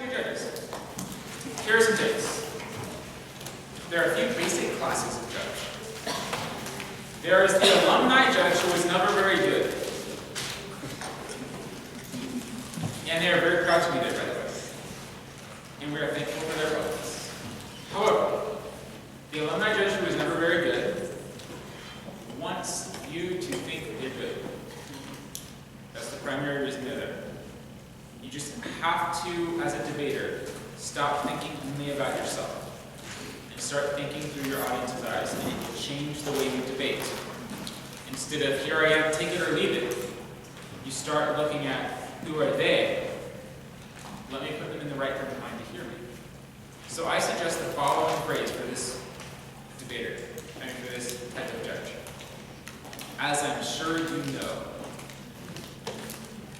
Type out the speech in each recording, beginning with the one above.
of judges. Here are some tips. There are a few basic classes of judge. There is the alumni judge who is never very good. And they are very proud to be there, by the way. And we are thankful for their presence. However, the alumni judge who is never very good wants you to think they're good. That's the primary reason they're there. You just have to, as a debater, stop thinking only about yourself and start thinking through your audience's eyes, and it will change the way you debate. Instead of, here I am, take it or leave it, you start looking at, who are they? Let me put them in the right frame of mind to hear me. So I suggest the following phrase for this debater, for this type of judge. As I'm sure you know.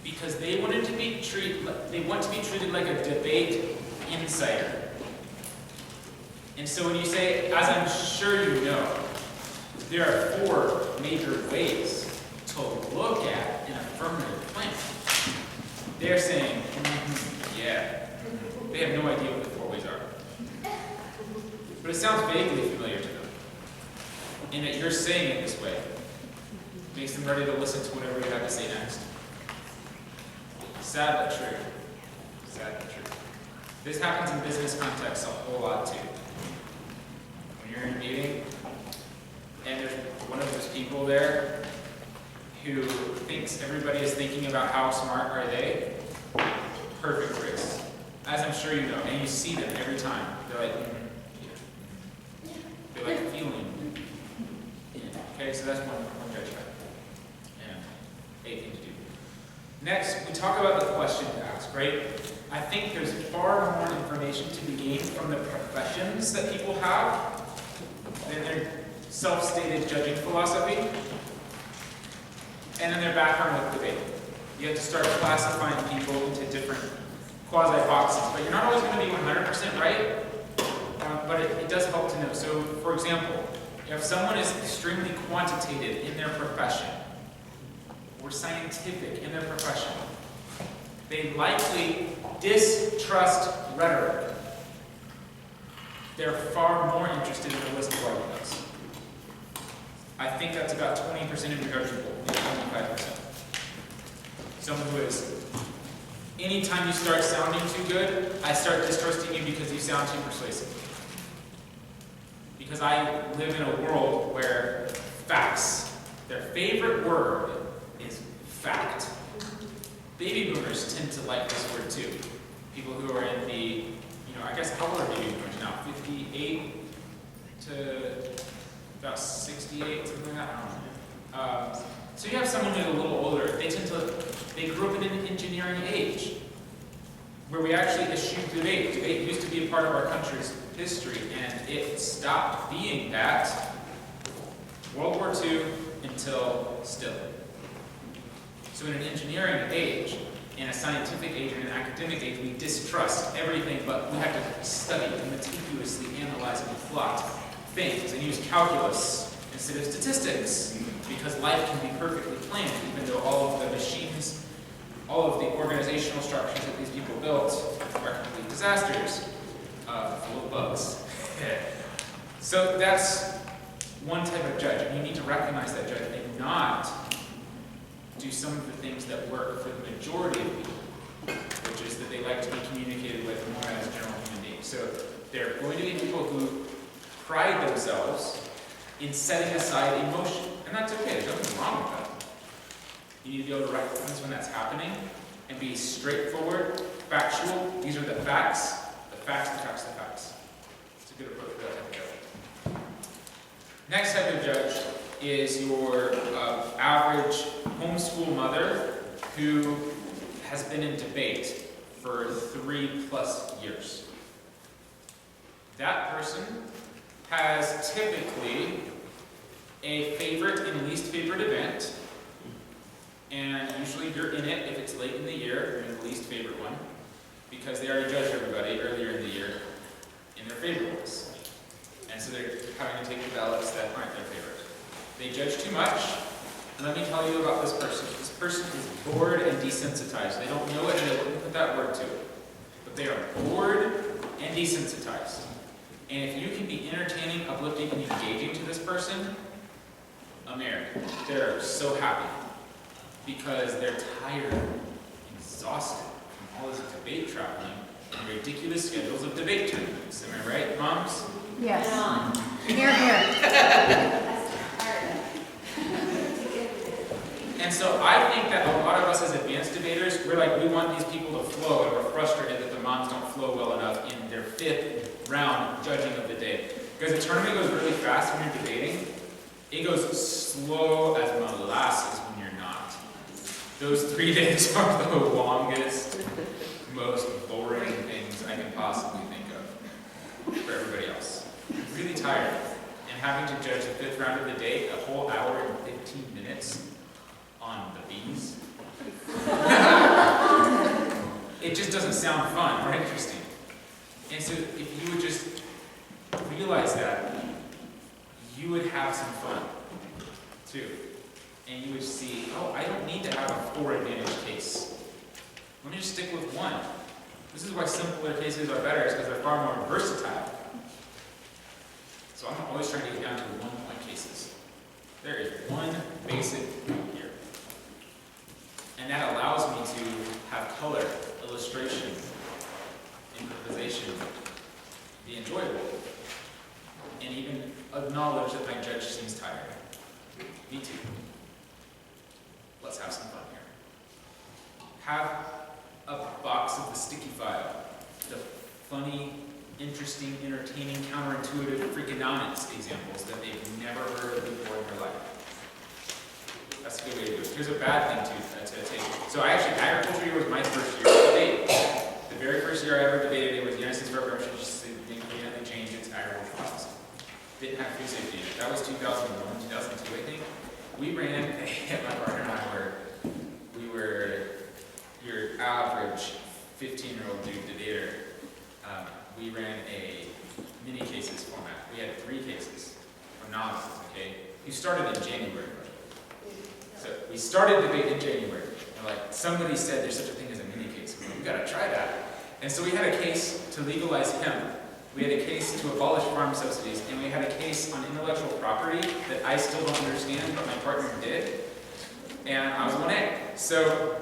Because they want to be treated like a debate insider. And so when you say, as I'm sure you know, there are 4 major ways to look at an affirmative claim. They're saying, yeah. They have no idea what the 4 ways are. But it sounds vaguely familiar to them. And that you're saying it this way makes them ready to listen to whatever you have to say next. Sad but true. Sad but true. This happens in business contexts a whole lot too. When you're in a meeting, and there's one of those people there who thinks everybody is thinking about how smart are they, perfect phrase. As I'm sure you know, and you see them every time. They're like, yeah. They're like feeling. Yeah. Okay, so that's one judge type. And a thing to do. Next, we talk about the question to ask, right? I think there's far more information to be gained from the professions that people have than their self-stated judging philosophy, and then their background with debate. You have to start classifying people into different quasi-boxes, but you're not always going to be 100% right, but it does help to know. So, for example, if someone is extremely quantitative in their profession, or scientific in their profession, they likely distrust rhetoric. They're far more interested in the list of arguments. I think that's about 20% of your judging pool, maybe 25%. Someone who is, anytime you start sounding too good, I start distrusting you because you sound too persuasive. Because I live in a world where facts, their favorite word is fact. Baby boomers tend to like this word too. People who are in the, I guess how old are baby boomers now? 58 to about 68, something like that. I don't know. So you have someone who's a little older. They grew up in an engineering age where we actually eschewed debate. Debate used to be a part of our country's history, and it stopped being that World War II until still. So in an engineering age, in a scientific age, and an academic age, we distrust everything, but we have to study and meticulously analyze and plot things and use calculus instead of statistics, because life can be perfectly planned, even though all of the machines, all of the organizational structures that these people built are complete disasters, full of bugs. So that's one type of judge, and you need to recognize that judge and not do some of the things that work for the majority of people, which is that they like to be communicated with more as general human beings. So there are going to be people who pride themselves in setting aside emotion, and that's okay, there's nothing wrong with that. You need to be able to recognize when that's happening and be straightforward, factual. These are the facts, the facts, the facts, the facts. It's a good approach for that type of judge. Next type of judge is your average homeschool mother who has been in debate for 3+ years. That person has typically a favorite and least favorite event, and usually you're in it if it's late in the year, you're in the least favorite one, because they already judged everybody earlier in the year in their favorite ones. And so they're having to take the ballots that aren't their favorite. They judge too much. Let me tell you about this person. This person is bored and desensitized. They don't know it and they wouldn't put that word to it. but they are bored and desensitized. And if you can be entertaining, uplifting, and engaging to this person, America, they're so happy because they're tired, exhausted from all this debate traveling and ridiculous schedules of debate tournaments. Am I right, moms? Yes. Here, here. And so I think that a lot of us as advanced debaters, we're like, we want these people to flow, and we're frustrated that the moms don't flow well enough in their 5th round judging of the day. Because the tournament goes really fast when you're debating. It goes slow as molasses when you're not. Those 3 days are the longest, most boring things I can possibly think of for everybody else. I'm really tired. And having to judge the 5th round of the day, a whole hour and 15 minutes on the bees. It just doesn't sound fun or interesting. And so if you would just realize that, you would have some fun too. And you would see, oh, I don't need to have a 4 advantage case. Let me just stick with 1. This is why simpler cases are better, is because they're far more versatile. So I'm always trying to get down to 1-point cases. There is one basic rule here. And that allows me to have color, illustration, improvisation, be enjoyable, and even acknowledge that my judge seems tired. Me too. Let's have some fun here. Have a box of the sticky file, the funny, interesting, entertaining, counterintuitive freakonomics examples that they've never heard of before in their life. That's a good way to do it. Here's a bad thing to take. So agriculture year was my first year of debate. The very first year I ever debated, it was the United States Revolution, just they changed its agriculture policy. Didn't have food safety. That was 2001, 2002, I think. We ran, my partner and I we were your average 15-year-old dude debater. We ran a mini cases format. We had 3 cases, or novices, okay? You started in January. So we started debate in January. And like somebody said there's such a thing as a mini case. We gotta try that. And so we had a case to legalize hemp. We had a case to abolish farm subsidies, and we had a case on intellectual property that I still don't understand, but my partner did. And I was 1A. So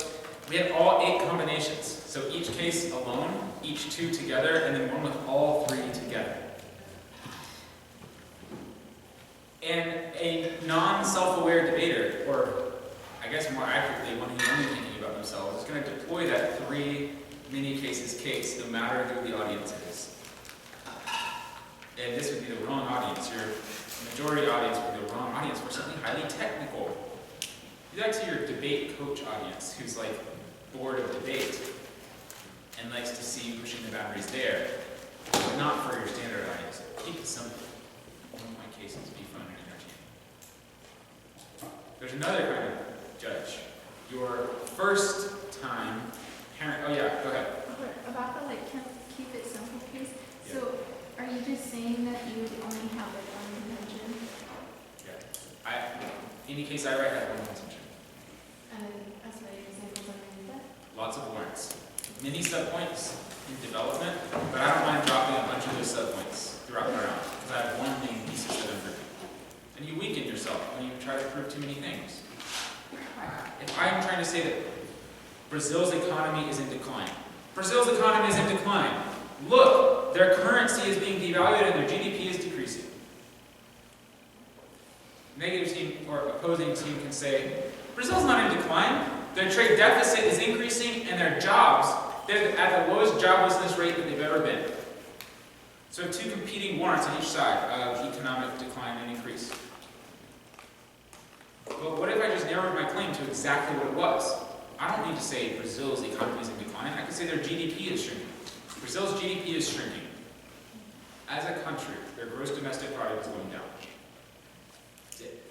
we had all 8 combinations. So each case alone, each 2 together, and then one with all 3 together. And a non-self-aware debater, or I guess more accurately, one who's only thinking about themselves, is going to deploy that 3 mini cases case, no matter who the audience is. And this would be the wrong audience. Your majority audience would be the wrong audience for something highly technical. Do that to your debate coach audience, who's like bored of debate and likes to see you pushing the boundaries there, but not for your standard audience. Keep it simple. My cases be fun and entertaining. There's another kind of judge. Your first time parent. Oh yeah, go ahead. About the keep it simple case. Yeah. So are you just saying that you only have one intention? Yeah. Any case I write, I have one intention. And that's what examples underneath that? Lots of warrants. Many subpoints in development, but I don't mind dropping a bunch of those subpoints throughout the round, because I have one main thesis that I'm proving. And you weaken yourself when you try to prove too many things. If I'm trying to say that Brazil's economy is in decline, Brazil's economy is in decline. Look, their currency is being devalued and their GDP is decreasing. Negative team or opposing team can say, Brazil's not in decline. Their trade deficit is increasing and their jobs, they're at the lowest joblessness rate that they've ever been. So 2 competing warrants on each side of economic decline and increase. But what if I just narrowed my claim to exactly what it was? I don't need to say Brazil's economy is in decline. I could say their GDP is shrinking. Brazil's GDP is shrinking. As a country, their gross domestic product is going down. That's it.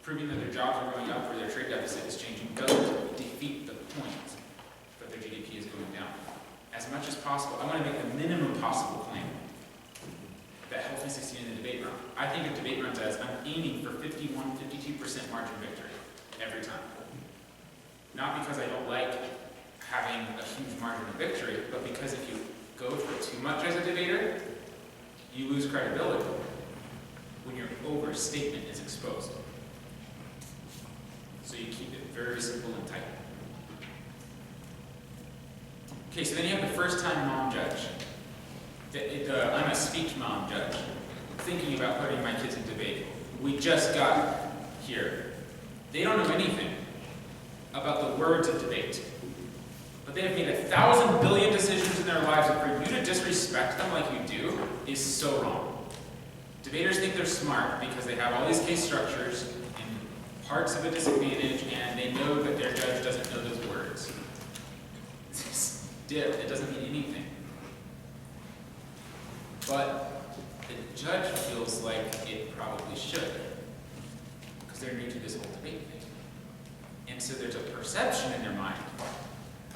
Proving that their jobs are going up or their trade deficit is changing doesn't defeat the point that their GDP is going down. As much as possible, I want to make the minimum possible claim that helps me succeed in the debate round. I think of debate rounds as I'm aiming for 51, 52% margin victory every time. Not because I don't like having a huge margin of victory, but because if you go for too much as a debater, you lose credibility when your overstatement is exposed. So you keep it very simple and tight. Okay, so then you have the first-time mom judge. I'm a speech mom judge, thinking about putting my kids in debate. We just got here. They don't know anything about the words of debate. But they have made 1,000 billion decisions in their lives, and for you to disrespect them like you do is so wrong. Debaters think they're smart because they have all these case structures and parts of a disadvantage, and they know that their judge doesn't know those words. It's just dip. It doesn't mean anything. But the judge feels like it probably should, because they're new to this whole debate thing. And so there's a perception in their mind,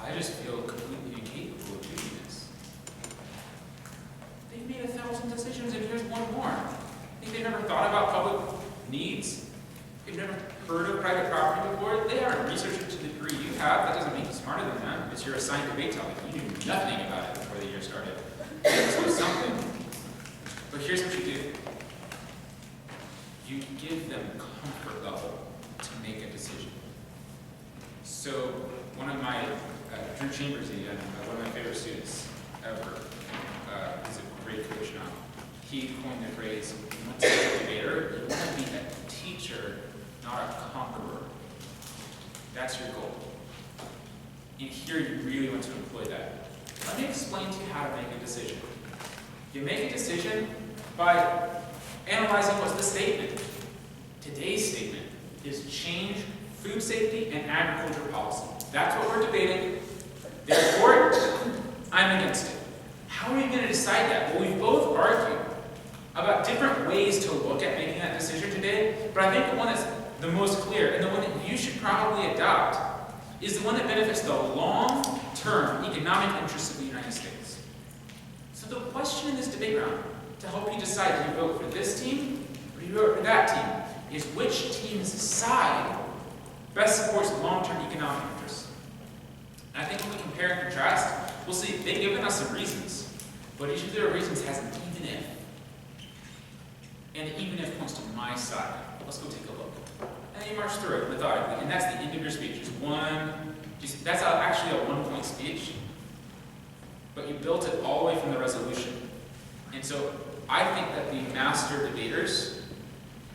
I just feel completely incapable of doing this. They've made 1,000 decisions, and here's one more. Think they've never thought about public needs? They've never heard of private property before? They haven't researched it to the degree you have. That doesn't make you smarter than them. It's your assigned debate topic. You knew nothing about it before the year started. So it's something. But here's what you do. You give them comfort level to make a decision. So one of my, Drew Chambers, one of my favorite students ever, he's a great coach now. He coined the phrase, you want to be a debater, you want to be a teacher, not a conqueror. That's your goal. And here you really want to employ that. Let me explain to you how to make a decision. You make a decision by analyzing what's the statement. Today's statement is change food safety and agriculture policy. That's what we're debating. Therefore, I'm against it. How are you going to decide that? Well, we both argue about different ways to look at making that decision today, but I think the one that's the most clear, and the one that you should probably adopt, is the one that benefits the long-term economic interests of the United States. So the question in this debate round, to help you decide, do you vote for this team, or do you vote for that team, is which team's side best supports long-term economic interests. And I think when we compare and contrast, we'll see they've given us some reasons, but each of their reasons has an even if. And the even if points to my side. Let's go take a look. And then you march through it methodically, and that's the end of your speech. That's actually a one-point speech, but you built it all the way from the resolution. And so I think that the master debaters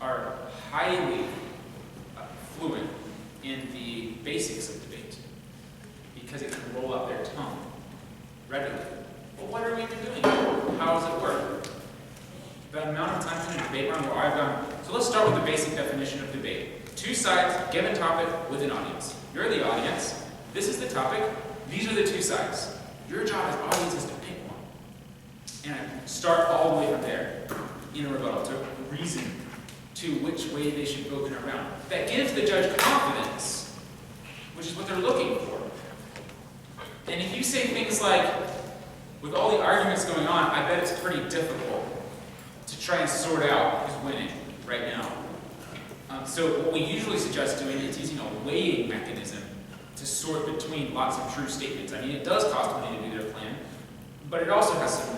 are highly fluent in the basics of debate, because it can roll out their tongue readily. Well, what are we even doing? How does it work? The amount of times in a debate round where I've gone, so let's start with the basic definition of debate. Two sides, given topic, with an audience. You're the audience, this is the topic, these are the two sides. Your job as audience is to pick one. And I start all the way from there, in a rebuttal, to reason to which way they should vote in a round. That gives the judge confidence, which is what they're looking for. And if you say things like, with all the arguments going on, I bet it's pretty difficult to try and sort out who's winning right now. So what we usually suggest doing is using a weighing mechanism to sort between lots of true statements. I mean, it does cost money to do their plan, but it also has some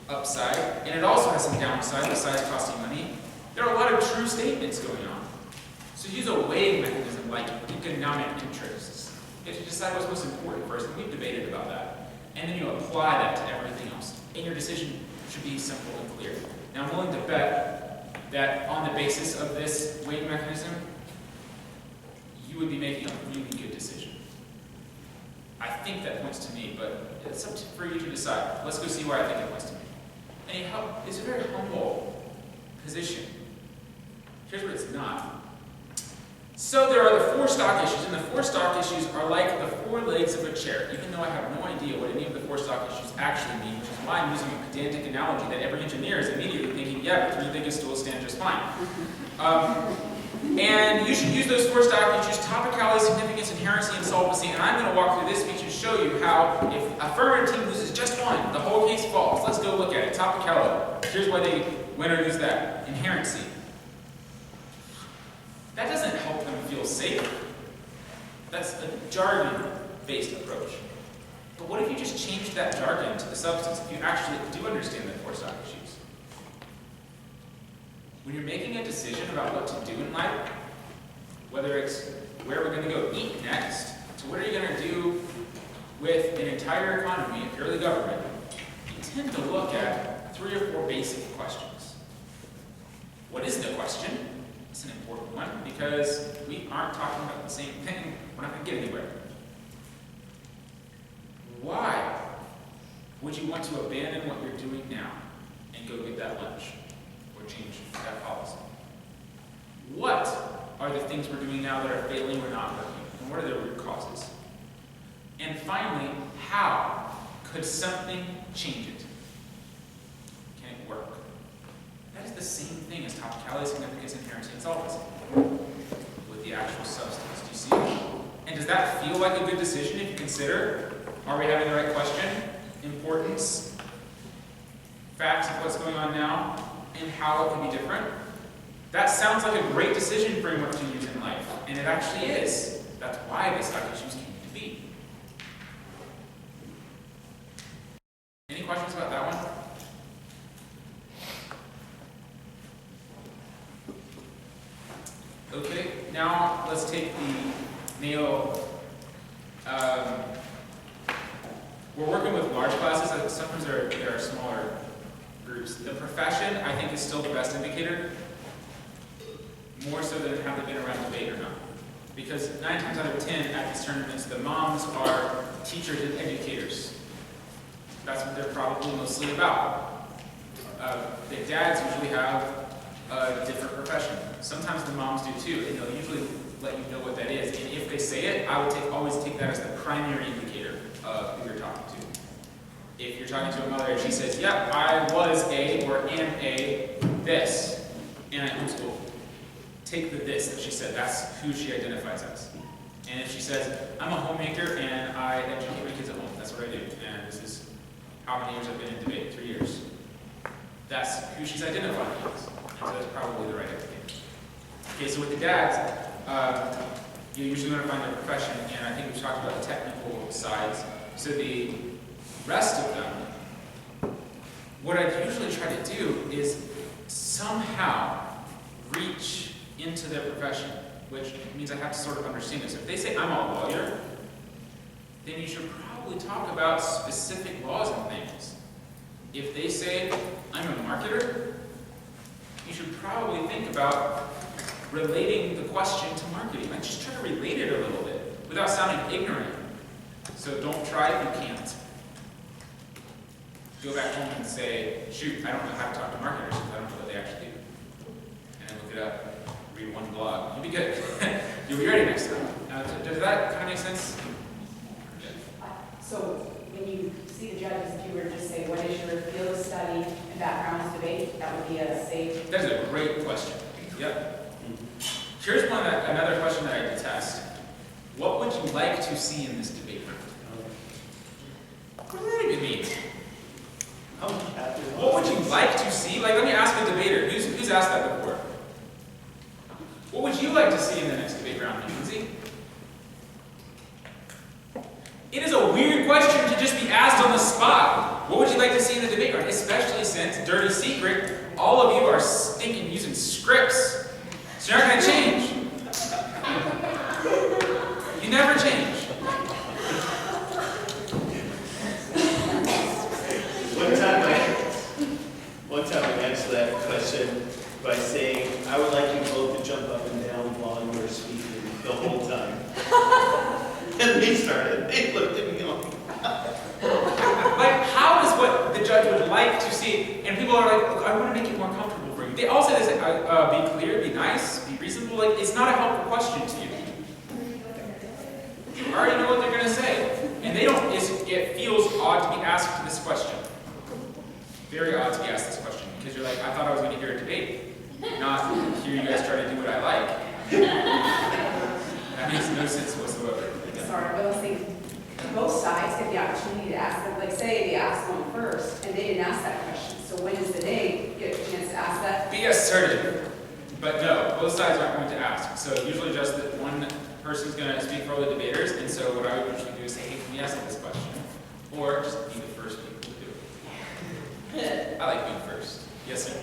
upside, and it also has some downside besides costing money. There are a lot of true statements going on. So use a weighing mechanism like economic interests. You have to decide what's most important first, and we've debated about that. And then you apply that to everything else. And your decision should be simple and clear. Now, I'm willing to bet that on the basis of this weighing mechanism, you would be making a really good decision. I think that points to me, but it's up for you to decide. Let's go see why I think it points to me. And it's a very humble position. Here's what it's not. So there are the four stock issues, and the four stock issues are like the four legs of a chair, even though I have no idea what any of the four stock issues actually mean, which is why I'm using a pedantic analogy that every engineer is immediately thinking, yeah, but three biggest stools stand just fine. And you should use those four stock issues: topicality, significance, inherency, and solvency. And I'm going to walk through this speech and show you how if a affirmative team loses just one, the whole case falls. Let's go look at it. Topicality. Here's why they win or lose that. Inherency. That doesn't help them feel safe. That's a jargon-based approach. But what if you just changed that jargon to the substance, if you actually do understand the core stock issues? When you're making a decision about what to do in life, whether it's where we're going to go eat next, to what are you going to do with an entire economy if you're the government, you tend to look at 3 or 4 basic questions. What is the question? It's an important one because we aren't talking about the same thing. We're not going to get anywhere. Why would you want to abandon what you're doing now and go get that lunch or change that policy? What are the things we're doing now that are failing or not working? And what are the root causes? And finally, how could something change it? Can it work? That is the same thing as topicality, significance, inherency, and solvency with the actual substance. Do you see it? And does that feel like a good decision if you consider, are we having the right question? Importance, facts of what's going on now, and how it can be different? That sounds like a great decision framework to use in life, and it actually is. That's why the stock issues came to be. Any questions about that one? Okay, now let's take the nail. We're working with large classes. Sometimes there are smaller groups. The profession, I think, is still the best indicator, more so than have they been around debate or not. Because 9 times out of 10 at these tournaments, the moms are teachers and educators. That's what they're probably mostly about. The dads usually have a different profession. Sometimes the moms do too, and they'll usually let you know what that is. And if they say it, I would always take that as the primary indicator of who you're talking to. If you're talking to a mother and she says, yep, I was a or am a this, and I homeschool, take the this that she said. That's who she identifies as. And if she says, I'm a homemaker and I educate my kids at home, that's what I do. And this is how many years I've been in debate, 3 years. That's who she's identifying as. And so that's probably the right indicator. Okay, so with the dads, you're usually going to find their profession, and I think we've talked about the technical sides. So the rest of them, what I usually try to do is somehow reach into their profession, which means I have to sort of understand this. If they say, I'm a lawyer, then you should probably talk about specific laws and things. If they say, I'm a marketer, you should probably think about relating the question to marketing. Like, just try to relate it a little bit without sounding ignorant. So don't try if you can't. Go back home and say, shoot, I don't know how to talk to marketers because I don't know what they actually do. And then look it up, read one blog. You'll be good. You'll be ready next time. Does that kind of make sense? So when you see the judges, if you were to just say, what is your field of study and background in debate, that would be a safe. That is a great question. Yep. Here's another question that I detest. What would you like to see in this debate room? What does that even mean? What would you like to see? Like, let me ask a debater. Who's asked that before? What would you like to see in the next debate round, Lindsay? It is a weird question to just be asked on the spot. What would you like to see in the debate round? Especially since, dirty secret, all of you are stinking using scripts. So you're not going to change. You never change. One time I answered that question by saying, I would like you both to jump up and down while you were speaking the whole time. And they looked at me like, how does what the judge would like to see, and people are like, look, I want to make it more comfortable for you. They all say this, be clear, be nice, be reasonable. Like, it's not a helpful question to you. You already know what they're going to say. And they don't, it feels odd to be asked this question. Very odd to be asked this question, because you're like, I thought I was going to hear a debate, not hear you guys try to do what I like. That makes no sense whatsoever. Sorry, but I was thinking, both sides get the opportunity to ask them. Like, say they asked one first, and they didn't ask that question. So when is the day you get a chance to ask that? Be assertive. But no, both sides aren't going to ask. So usually just that one person's going to speak for all the debaters, and so what I would usually do is say, hey, can we ask this question? Or just be the first people to do it. I like being first. Yes, sir.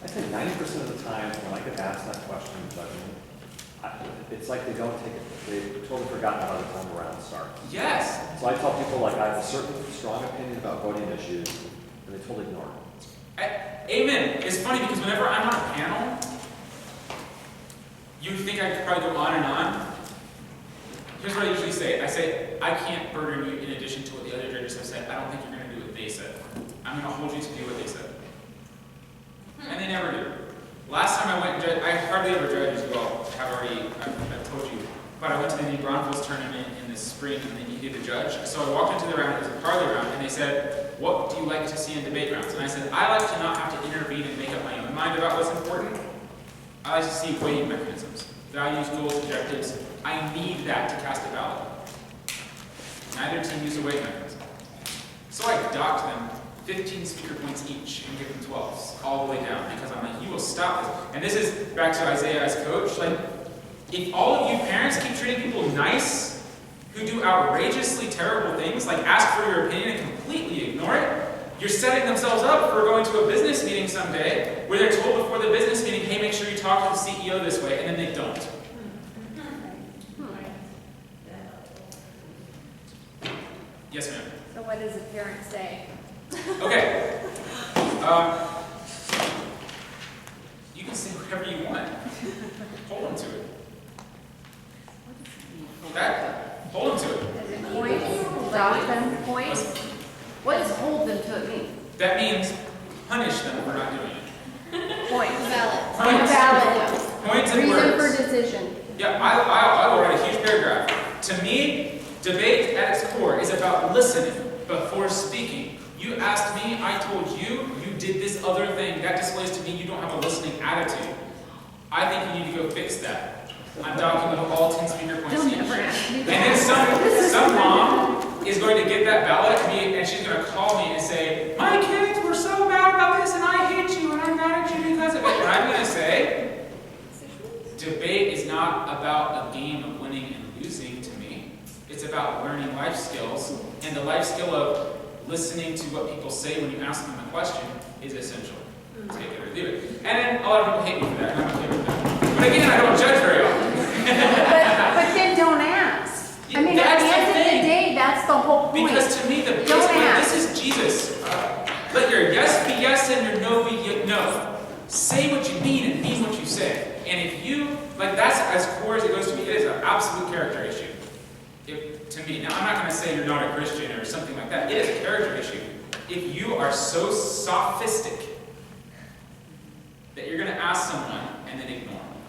I think 90% of the time when I get asked that question in judgment, it's like they don't take it. They've totally forgotten how the time around starts. Yes. So I tell people like I have a certain strong opinion about voting issues, and they totally ignore it. Amen. It's funny because whenever I'm on a panel, you would think I could probably go on and on. Here's what I usually say. I say, I can't burden you in addition to what the other judges have said. I don't think you're going to do what they said. I'm going to hold you to do what they said. And they never do. Last time I went and judged, I hardly ever judge as well. I've told you. But I went to the New Braunfels tournament in the spring and they needed a judge. So I walked into the round, it was a parlay round, and they said, what do you like to see in debate rounds? And I said, I like to not have to intervene and make up my own mind about what's important. I like to see weighting mechanisms, values, goals, objectives. I need that to cast a ballot. Neither team used a weighting mechanism. So I docked them 15 speaker points each and give them 12s all the way down because I'm like, you will stop this. And this is back to Isaiah as coach. Like, if all of you parents keep treating people nice who do outrageously terrible things, like ask for your opinion and completely ignore it, you're setting themselves up for going to a business meeting someday where they're told before the business meeting, hey, make sure you talk to the CEO this way, and then they don't. Yes, ma'am. So what does a parent say? Okay. You can say whatever you want. Hold them to it. That, hold them to it. Points, drop them, points. What does hold them to it mean? That means punish them for not doing it. Points. Valid. Points. Valid. Points and Reason words. for decision. Yeah, I will write a huge paragraph. To me, debate at its core is about listening before speaking. You asked me, I told you, you did this other thing. That displays to me you don't have a listening attitude. I think you need to go fix that. I'm talking about all 10 speaker points Don't each. ever ask me And that. then some mom is going to get that ballot and she's going to call me and say, my kids were so bad about this and I hate you and I'm mad at you because of it. And I'm going to say, debate is not about a game of winning and losing to me. It's about learning life skills. And the life skill of listening to what people say when you ask them a question is essential. Take it or leave it. And then a lot of people hate me for that, and I'm okay with that. But again, I don't judge very often. But then don't ask. I mean, at the end of the day, that's the whole point. Because to me, the biggest Don't point, ask. this is Jesus. Let your yes be yes and your no be no. Say what you mean and mean what you say. And if you, like that's as core as it goes to me, it is an absolute character issue. To me, now I'm not going to say you're not a Christian or something like that. It is a character issue. If you are so sophistic that you're going to ask someone and then ignore them.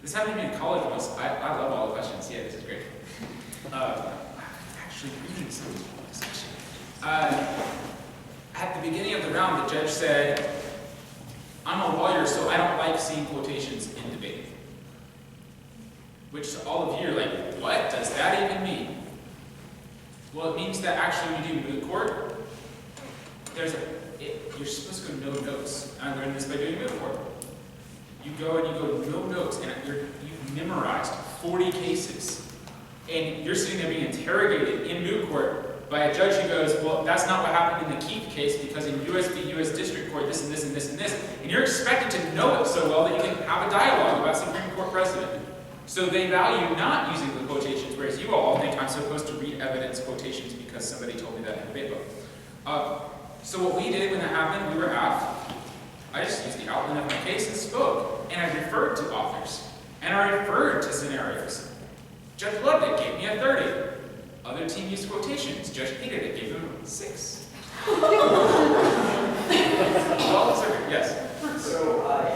This happened to me in college once. I love all the questions. Yeah, this is great. Actually reading some of this section. At the beginning of the round, the judge said, I'm a lawyer, so I don't like seeing quotations in debate. Which to all of you are like, what does that even mean? Well, it means that actually when you do moot court, you're supposed to go no notes. I learned this by doing moot court. You go and you go no notes, and you've memorized 40 cases. And you're sitting there being interrogated in moot court by a judge who goes, well, that's not what happened in the Keith case, because in U.S. v. U.S. District Court, this and this and this and this. And you're expected to know it so well that you can have a dialogue about Supreme Court precedent. So they value not using the quotations, whereas you all think I'm supposed to read evidence quotations because somebody told me that in a debate book. So what we did when that happened, we were asked, I just used the outline of my case and spoke, and I referred to authors, and I referred to scenarios. Judge loved it, gave me a 30. Other team used quotations. Judge hated it, gave them 6. Well, sir, yes. So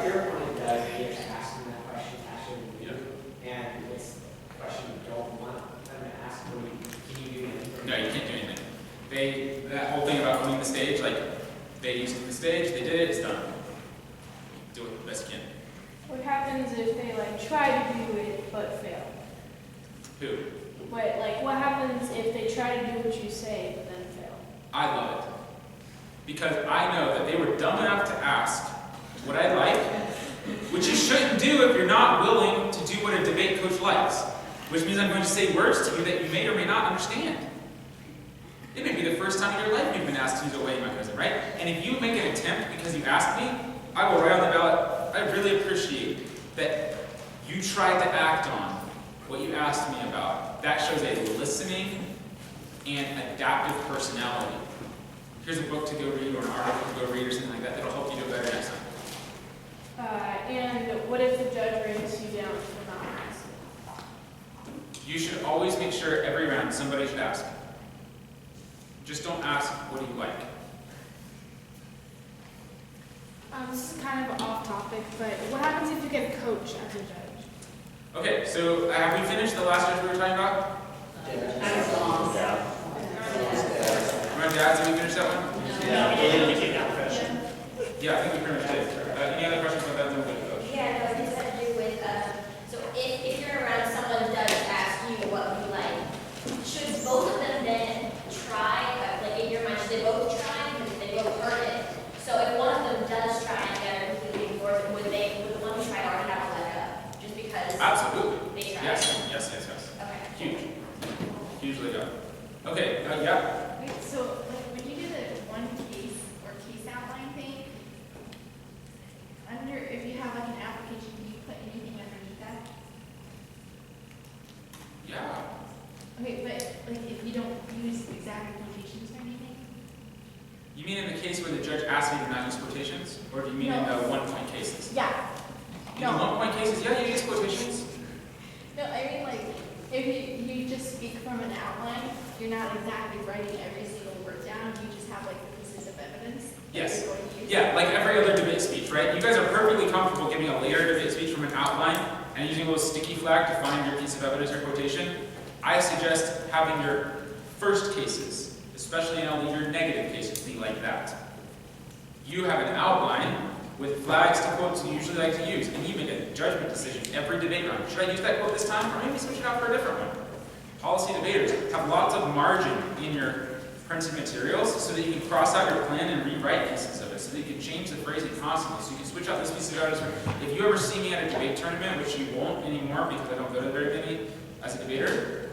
your opponent does get to ask them that question actually, and it's a question you don't want them to ask. Can you do anything? No, you can't do anything. That whole thing about owning the stage, like, they used the stage, they did it, it's done. Do it the best you can. What happens if they try to do it but fail? Who? What happens if they try to do what you say but then fail? I love it. Because I know that they were dumb enough to ask what I like, which you shouldn't do if you're not willing to do what a debate coach likes. Which means I'm going to say words to you that you may or may not understand. It may be the first time in your life you've been asked to use a weighing mechanism, right? And if you make an attempt because you asked me, I will write on the ballot, I really appreciate that you tried to act on what you asked me about. That shows a listening and adaptive personality. Here's a book to go read or an article to go read or something like that that'll help you do better next time. And what if the judge rates you down for not asking? You should always make sure every round somebody should ask. Just don't ask, what do you like? This is kind of off topic, but what happens if you get a coach as a judge? Okay, so have we finished the last judge we were talking about? Yeah. Remember dads, did we finish that one? Yeah, really, we take that question. Yeah, I think we pretty much did. Any other questions about that? No, good, coach. Yeah, no, it just had to do with, so if you're around someone does ask you what you like, should both of them then try, like in your mind, should they both try, because they both heard it? So if one of them does try and get it completely ignored, would the one who tried already have a leg up? Just because Absolutely. they tried? Yes. Okay. Huge. Hugely done. Okay, yeah. Wait, so like when you do the one case or case outline thing, under, if you have like an application, do you put anything underneath that? Yeah. Okay, but like if you don't use exact quotations or anything? You mean in the case where the judge asked me to not use quotations? Or do you mean in the No. one-point cases? Yeah. In the one-point cases, yeah, you use quotations. No, I mean like, if you just speak from an outline, you're not exactly writing every single word down, you just have like the pieces of evidence. that Yes. you're going to use. Yeah, like every other debate speech, right? You guys are perfectly comfortable giving a later debate speech from an outline and using a little sticky flag to find your piece of evidence or quotation. I suggest having your first cases, especially in your negative cases, be like that. You have an outline with flags to quotes you usually like to use, and you make a judgment decision every debate round. Should I use that quote this time, or maybe switch it out for a different one? Policy debaters have lots of margin in your printed materials so that you can cross out your plan and rewrite pieces of it, so that you can change the phrasing constantly, so you can switch out this piece of evidence. If you ever see me at a debate tournament, which you won't anymore because I don't go to very many as a debater,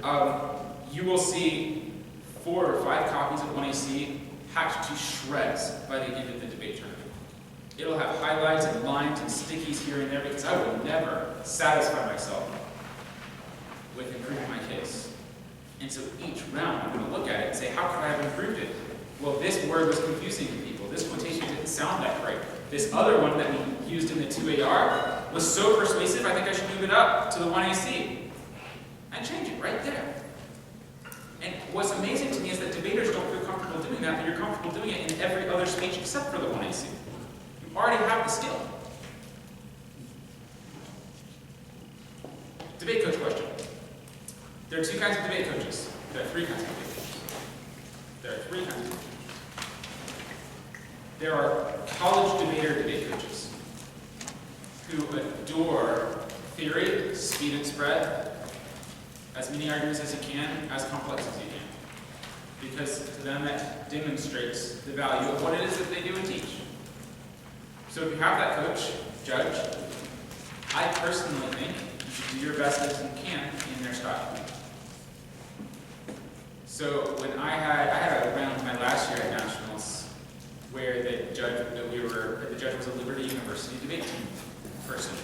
you will see 4 or 5 copies of 1AC hacked to shreds by the end of the debate tournament. It'll have highlights and lines and stickies here and there because I will never satisfy myself with improving my case. And so each round I'm going to look at it and say, how could I have improved it? Well, this word was confusing to people. This quotation didn't sound that great. This other one that we used in the 2AR was so persuasive, I think I should move it up to the 1AC. And change it right there. And what's amazing to me is that debaters don't feel comfortable doing that, but you're comfortable doing it in every other speech except for the 1AC. You already have the skill. Debate coach question. There are 2 kinds of debate coaches. There are 3 kinds of debate coaches. There are 3 kinds of debate coaches. There are college debater debate coaches who adore theory, speed and spread, as many arguments as you can, as complex as you can. Because to them that demonstrates the value of what it is that they do and teach. So if you have that coach, judge, I personally think you should do your best as you can in their style. So when I had a round my last year at Nationals where the judge was a Liberty University debate team person.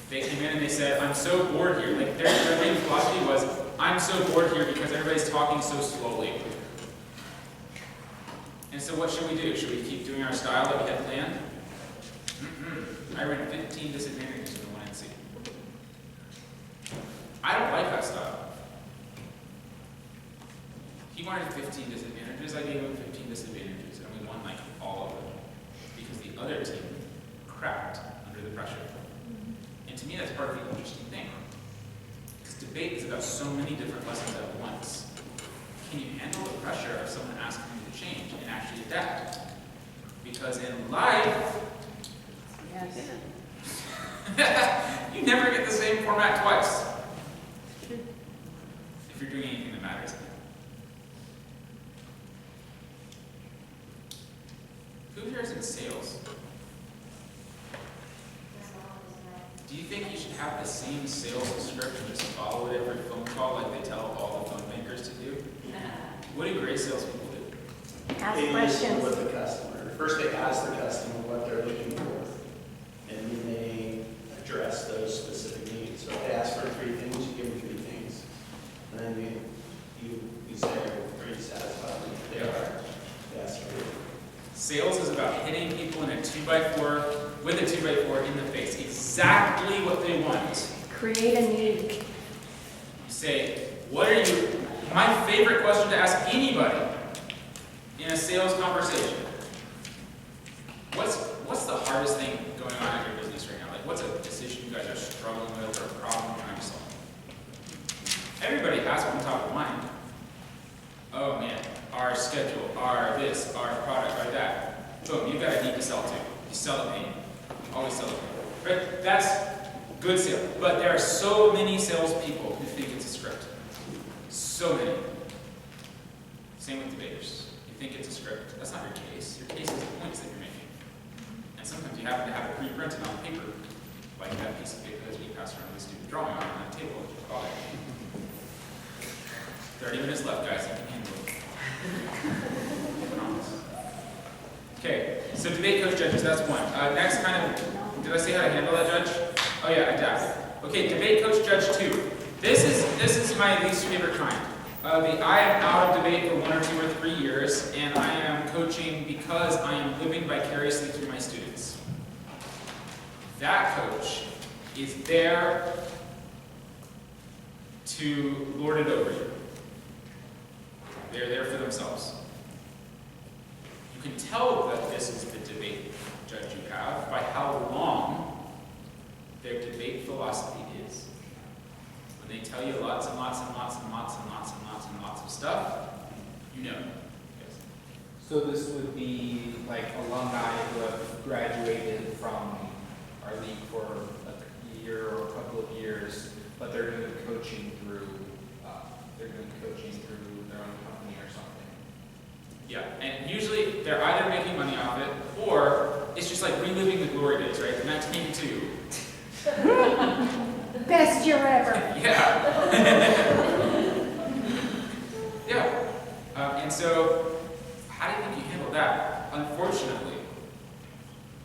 They came in and they said, I'm so bored here. Like their main philosophy was, I'm so bored here because everybody's talking so slowly. And so what should we do? Should we keep doing our style that we had planned? I ran 15 disadvantages in the 1NC. I don't like that style. He wanted 15 disadvantages, I gave him 15 disadvantages, and we won like all of them. Because the other team cracked under the pressure. And to me, that's part of the interesting thing. Because debate is about so many different lessons at once. Can you handle the pressure of someone asking you to change and actually adapt? Because in life, you never get the same format twice. If you're doing anything that matters. Who here is in sales? Do you think you should have the same sales script and just follow it every phone call like they tell all the phone makers to do? What do great salespeople Ask They listen questions. with the customer. First, they ask the customer what they're looking for, and then they address those specific needs. So if they ask for 3 things, you give them 3 things. And then you say, are you satisfied? They are. Yes. Sales is about hitting people in a 2x4 with a 2x4 in the face. Exactly what they want. Create a need. You say, what are you? My favorite question to ask anybody in a sales conversation. What's the hardest thing going on in your business right now? Like, what's a decision you guys are struggling with or a problem you're trying to solve? Everybody has one top of mind. Oh man, our schedule, our this, our product, our that. Boom, you've got a need to sell to. You sell the pain. Always sell the pain. Right? That's good sale. But there are so many salespeople who think it's a script. So many. Same with debaters. You think it's a script. That's not your case. Your case is the points that you're making. And sometimes you happen to have it pre-printed on paper, like that piece of paper that we passed around the student drawing on that table that you call it. 30 minutes left, guys. You can handle it. I promise. Okay, so debate coach judges, that's one. Next kind of, did I say how to handle that, Judge? Oh yeah, adapt. Okay, debate coach judge 2. This is my least favorite kind. I am out of debate for 1 or 2 or 3 years, and I am coaching because I am living vicariously through my students. That coach is there to lord it over you. They're there for themselves. You can tell that this is the debate judge you have by how long their debate philosophy is. When they tell you lots and lots and lots and lots and lots and lots and lots of stuff, you know. Yes. So this would be like alumni who have graduated from our league for a year or a couple of years, but they're doing coaching through their own company or something. Yeah, and usually they're either making money off it, or it's just like reliving the glory days, right? 1982. Best year ever. Yeah. Yeah. And so, how do you think you handle that? Unfortunately,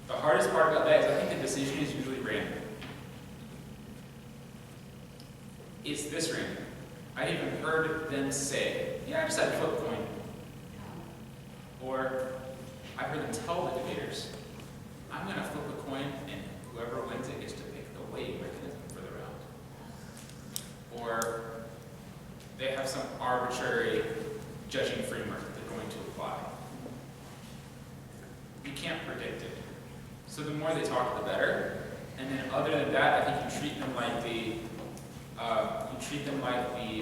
the hardest part about that is I think the decision is usually random. It's this random. I even heard them say, yeah, I just had to flip a coin. Or I've heard them tell the debaters, I'm going to flip a coin and whoever wins it gets to pick the weighing mechanism for the round. Or they have some arbitrary judging framework that they're going to apply. You can't predict it. So the more they talk, the better. And then other than that, I think you treat them like the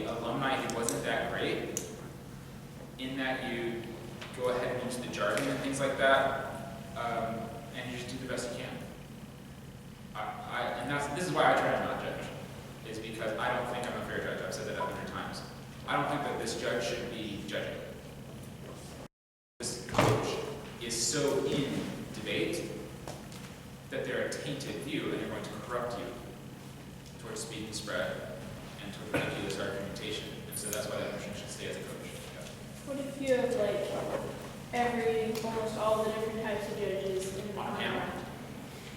alumni who wasn't that great, in that you go ahead and use the jargon and things like that, and you just do the best you can. This is why I try to not judge, is because I don't think I'm a fair judge. I've said that 100 times. I don't think that this judge should be judging. This coach is so in debate that they're a tainted view and they're going to corrupt you towards speed and spread and toward ridiculous argumentation. And so that's why that person should stay as a coach. Yeah. What if you have like almost all the different types of judges in the On a panel. round?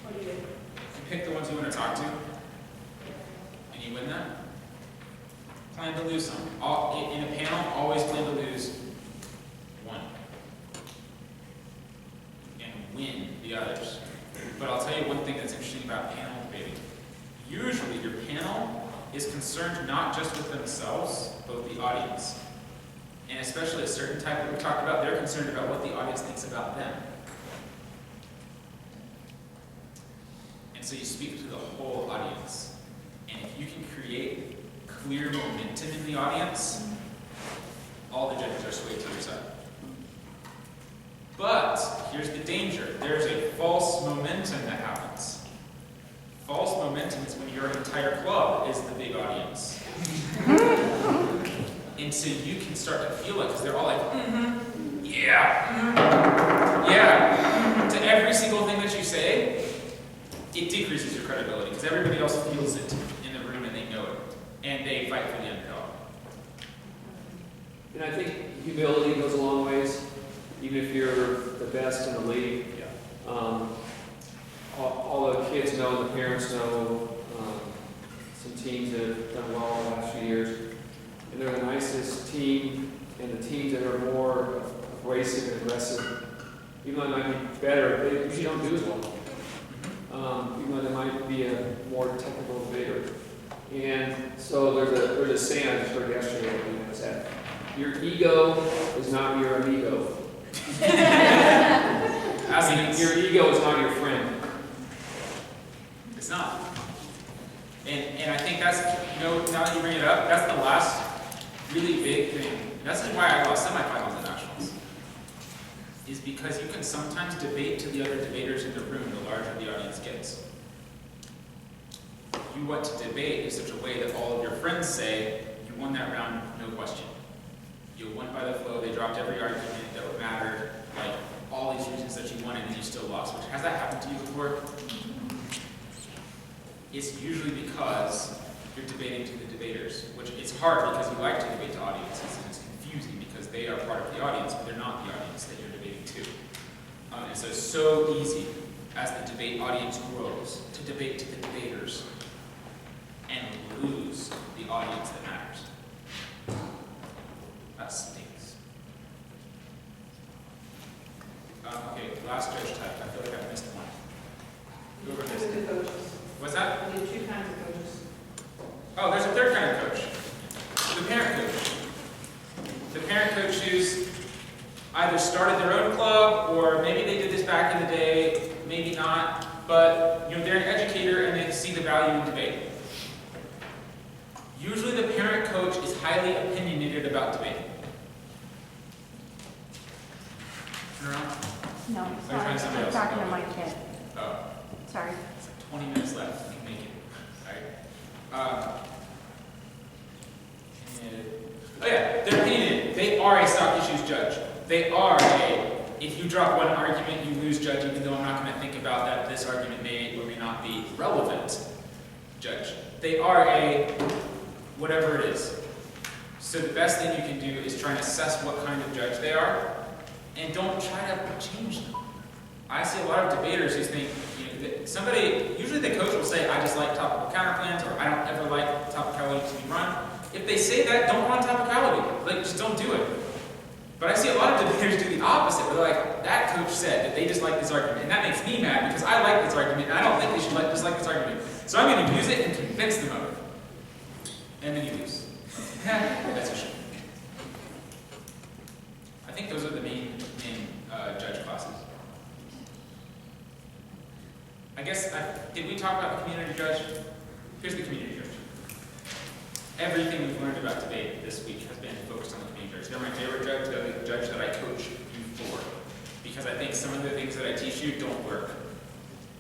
What do you do? You pick the ones you want to talk to, and you win that. Plan to lose some. In a panel, always plan to lose one. And win the others. But I'll tell you one thing that's interesting about panel debating. Usually your panel is concerned not just with themselves, but with the audience. And especially a certain type that we talked about, they're concerned about what the audience thinks about them. And so you speak to the whole audience. And if you can create clear momentum in the audience, all the judges are swayed to your side. But here's the danger. There's a false momentum that happens. False momentum is when your entire club is the big audience. And so you can start to feel it, because they're all like, yeah, to every single thing that you say, it decreases your credibility, because everybody else feels it in the room and they know it. And they fight for the underdog. And I think humility goes a long ways. even if you're the best in the league. All the kids know, the parents know, some teams that have done well in the last few years. And they're the nicest team, and the teams that are more abrasive and aggressive, even though they might be better, they usually don't do as well. Even though they might be a more technical debater. And so there's a saying I just heard yesterday, and it was that your ego is not your amigo. Your ego is not your friend. It's not. And I think that's, now that you bring it up, that's the last really big thing. That's why I lost semifinals in nationals. Is because you can sometimes debate to the other debaters in the room the larger the audience gets. You want to debate in such a way that all of your friends say, you won that round, no question. You won by the flow, they dropped every argument that would matter, like all these reasons that you won and you still lost. Which, has that happened to you before? It's usually because you're debating to the debaters, which it's hard because you like to debate to audiences, and it's confusing because they are part of the audience, but they're not the audience that you're debating to. And so it's so easy, as the debate audience grows, to debate to the debaters and lose the audience that matters. That stinks. Okay, last judge type. I feel like I missed one. Whoever missed it. Coaches. What's that? We did 2 kinds of coaches. Oh, there's a third kind of coach. The parent coach. The parent coach who's either started their own club, or maybe they did this back in the day, maybe not, but they're an educator and they see the value in debate. Usually the parent coach is highly opinionated about debate. No, Trying sorry, somebody I'm else. talking to my kid. Oh, Sorry. it's like 20 minutes left. You can make it. All right. Oh yeah, they're opinionated. They are a stock issues judge. They are if you drop one argument, you lose judge, even though I'm not going to think about that this argument may or may not be relevant judge. They are whatever it is. So the best thing you can do is try and assess what kind of judge they are, and don't try to change them. I see a lot of debaters who think, usually the coach will say, I just like topical counterplans, or I don't ever like topicality to be run. If they say that, don't run topicality. Just don't do it. But I see a lot of debaters do the opposite, where they're like, that coach said that they dislike this argument, and that makes me mad because I like this argument, and I don't think they should dislike this argument. So I'm going to use it and convince them of it. And then you lose. That's a shame. I think those are the main judge classes. I guess, did we talk about the community judge? Here's the community judge. Everything we've learned about debate this week has been focused on the community judge. They're my favorite judge. They're the judge that I coach you for. Because I think some of the things that I teach you don't work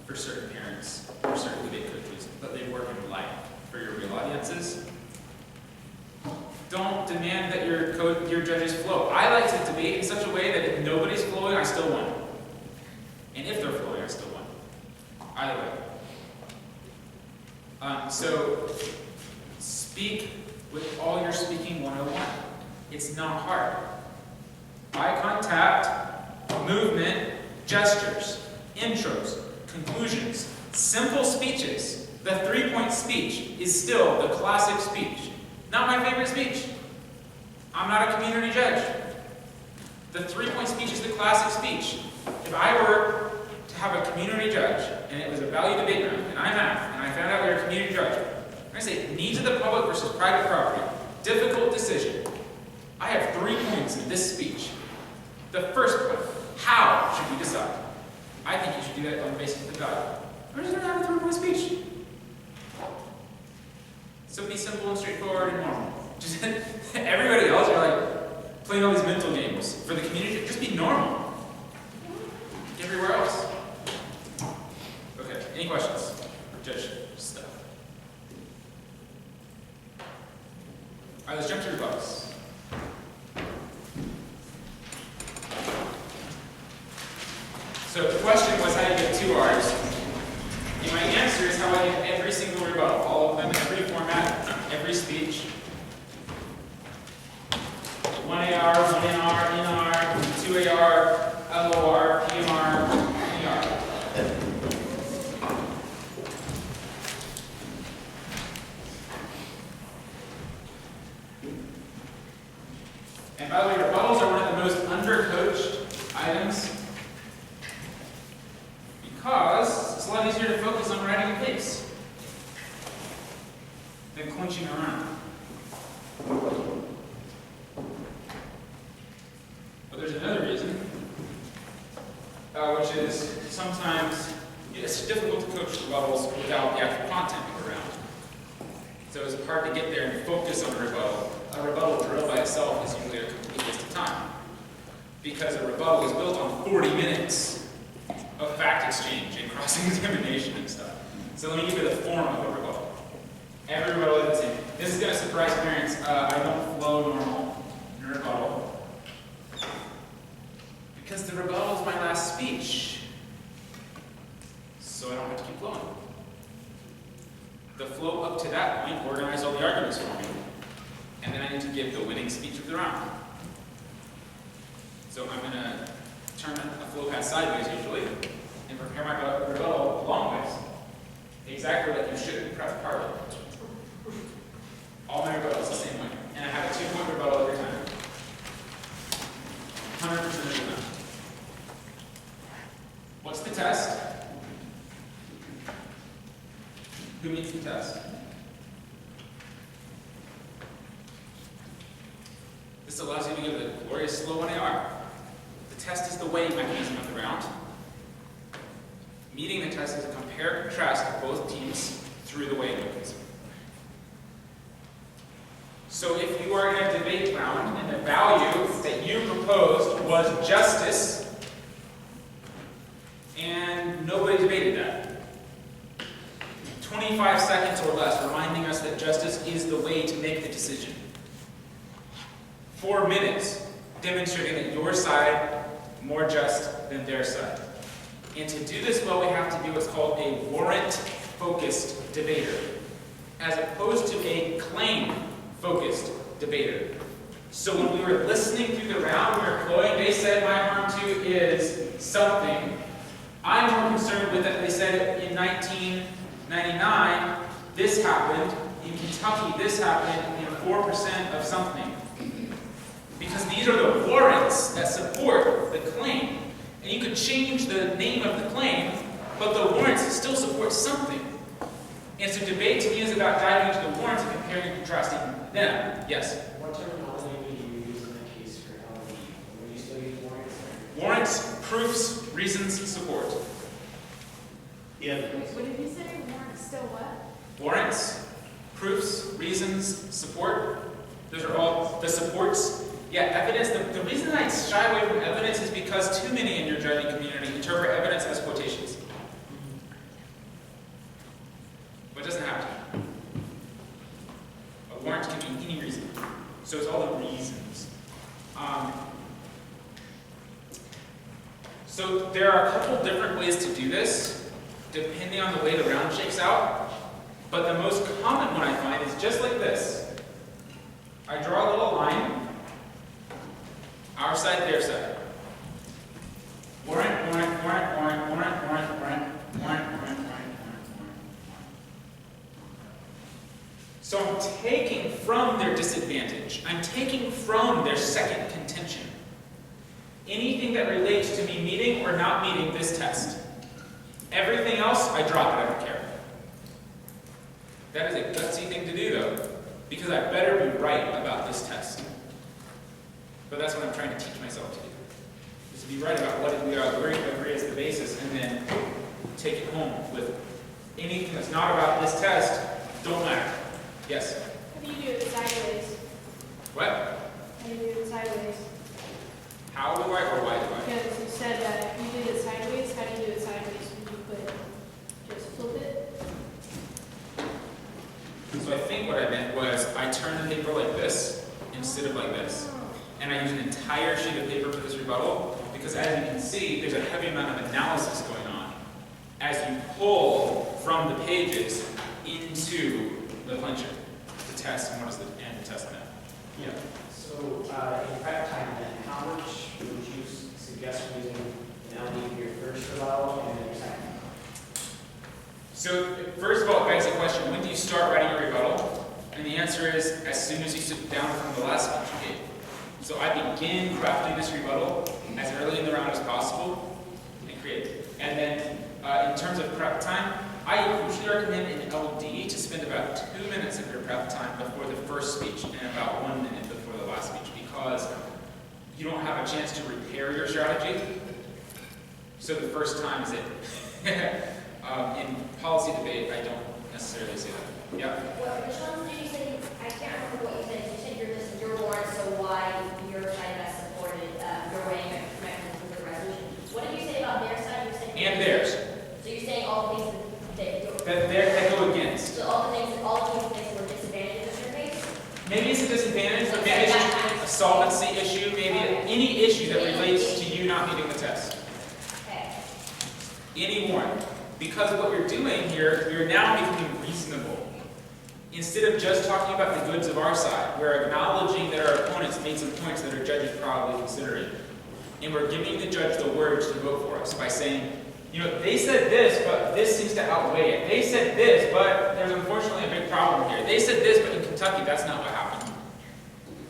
for certain parents or certain debate coaches, but they work in life for your real audiences. Don't demand that your judges flow. I like to debate in such a way that if nobody's flowing, I still win. And if they're flowing, I still win. Either way. So speak with all your speaking 101. It's not hard. Eye contact, movement, gestures, intros, conclusions, simple speeches. The 3-point speech is still the classic speech. Not my favorite speech. I'm not a community judge. The 3-point speech is the classic speech. If I were to have a community judge, and it was a value debate round, and I'm out, and I found out you're a community judge, I'm going to say, needs of the public versus private property. Difficult decision. I have 3 points in this speech. The first point, how should we decide? I think you should do that on the basis of the value. I'm just going to have a 3-point speech. So be simple and straightforward and normal. Just everybody else, you're like playing all these mental games. For the community, just be normal. Everywhere else. Okay, any questions? Judge stuff. All right, let's jump to rebuttals. So the question was how do you get 2 R's? And my answer is how I get every single rebuttal, all of them, every format, every speech. 1 AR, 1 NR, NR, 2 AR, And by the way, rebuttals are one of the most undercoached items because it's a lot easier to focus on writing a case than clinching around. But there's another reason, which is sometimes it's difficult to coach rebuttals without the actual content around. So it's hard to get there and focus on a rebuttal. A rebuttal drill by itself is usually a complete waste of time because a rebuttal is built on 40 minutes of fact exchange and cross-examination and stuff. So let me give you the form of a rebuttal. Every rebuttal is the same. This is going to surprise parents. I don't flow normal in a rebuttal because the rebuttal is my last speech. So I don't have to keep flowing. The flow up to that point organized all the arguments for me. And then I need to give the winning speech of the round. So I'm going to turn a flow path sideways usually and prepare my rebuttal long ways. Exactly like you should prep parley. All my rebuttals the same way. And I have a 2-point rebuttal every time. 100% of the time. What's the test? Who meets the test? This allows you to give a glorious slow 1AR. The test is the weighing mechanism of the round. Meeting the test is a compare and contrast of both teams through the weighing mechanism. So if you are in a debate round and the value that you proposed was justice, and nobody debated that, 25 seconds or less reminding us that justice is the way to make the decision. 4 minutes demonstrating that your side more just than their side. And to do this well, we have to be what's called a warrant-focused debater, as opposed to a claim-focused debater. So when we were listening through the round, we were flowing, they said my harm to is something. I'm more concerned with that they said in 1999, this happened. In Kentucky, this happened in 4% of something. Because these are the warrants that support the claim. And you could change the name of the claim, but the warrants still support something. And so debate to me is about diving into the warrants and comparing and contrasting them. Yes? What terminology do you use in that case for LD? Were you still using warrants? Warrants, proofs, reasons, support. Yeah. Wait, what did you say? Warrant still what? Warrants, proofs, reasons, support. Those are all the supports. Yeah, evidence. The reason I shy away from evidence is because too many in your judging community interpret evidence as quotations. But it doesn't have to. A warrant can be any reason. So it's all the reasons. So there are a couple different ways to do this, depending on the way the round shakes out. But the most common one I find is just like this. I draw a little line. Our side, their side. Warrant, warrant, warrant, warrant, warrant, warrant, warrant, warrant, warrant, warrant. So I'm taking from their disadvantage. I'm taking from their second contention. Anything that relates to me meeting or not meeting this test. Everything else, I drop it, I don't care. That is a gutsy thing to do though, because I better be right about this test. But that's what I'm trying to teach myself to do. Is to be right about what we are agree as the basis, and then take it home with anything that's not about this test, don't matter. Yes? How do you do it sideways? What? How do you do it sideways? How do I or why do I? Because you said that if you did it sideways, how do you do it sideways? Would you just flip it? So I think what I meant was I turn the paper like this instead of like this. And I use an entire sheet of paper for this rebuttal because as you can see, there's a heavy amount of analysis going on as you pull from the pages into the clincher to test and what is the end test now. Yeah. So in prep time then, how much would you suggest using an LD for your first rebuttal and then your second? So first of all, it begs the question, when do you start writing a rebuttal? And the answer is as soon as you sit down from the last speech you gave. So I begin crafting this rebuttal as early in the round as possible and create it. And then in terms of prep time, I usually recommend in LD to spend about 2 minutes of your prep time before the first speech and about 1 minute before the last speech, because you don't have a chance to repair your strategy. So the first time is it. In policy debate, I don't necessarily say that. Yeah. What, which ones did you say? I can't remember what you said. You said you're just your warrant, so why your side has supported your weighing mechanism for the resolution. What did you say about their side? You said And theirs. So you're saying all the things That go against. so all the things were disadvantages in your case? Maybe it's a disadvantage, but maybe it's just a solvency issue, maybe any issue that relates to you not meeting the test. Okay. Any warrant. Because of what you're doing here, you're now becoming reasonable. Instead of just talking about the goods of our side, we're acknowledging that our opponents made some points that our judge is probably considering. And we're giving the judge the words to vote for us by saying, you know, they said this, but this seems to outweigh it. They said this, but there's unfortunately a big problem here. They said this, but in Kentucky, that's not what happened.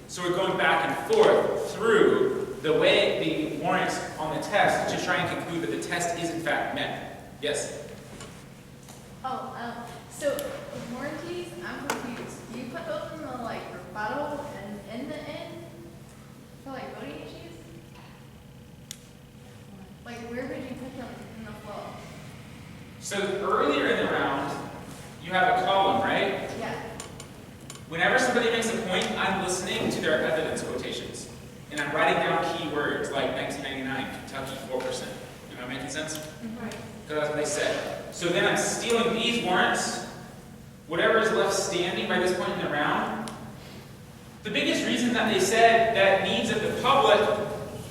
So we're going back and forth through the way the warrants on the test to try and conclude that the test is in fact met. Yes? So warranties, I'm confused. Do you put those in the like rebuttal and in the end for like voting issues? Like where would you put them in the flow? So earlier in the round, you have a column, right? Yeah. Whenever somebody makes a point, I'm listening to their evidence quotations. And I'm writing down key words like 1999, Kentucky, 4%. Am I making sense? Right. Because that's what they said. So then I'm stealing these warrants, whatever is left standing by this point in the round. The biggest reason that they said that needs of the public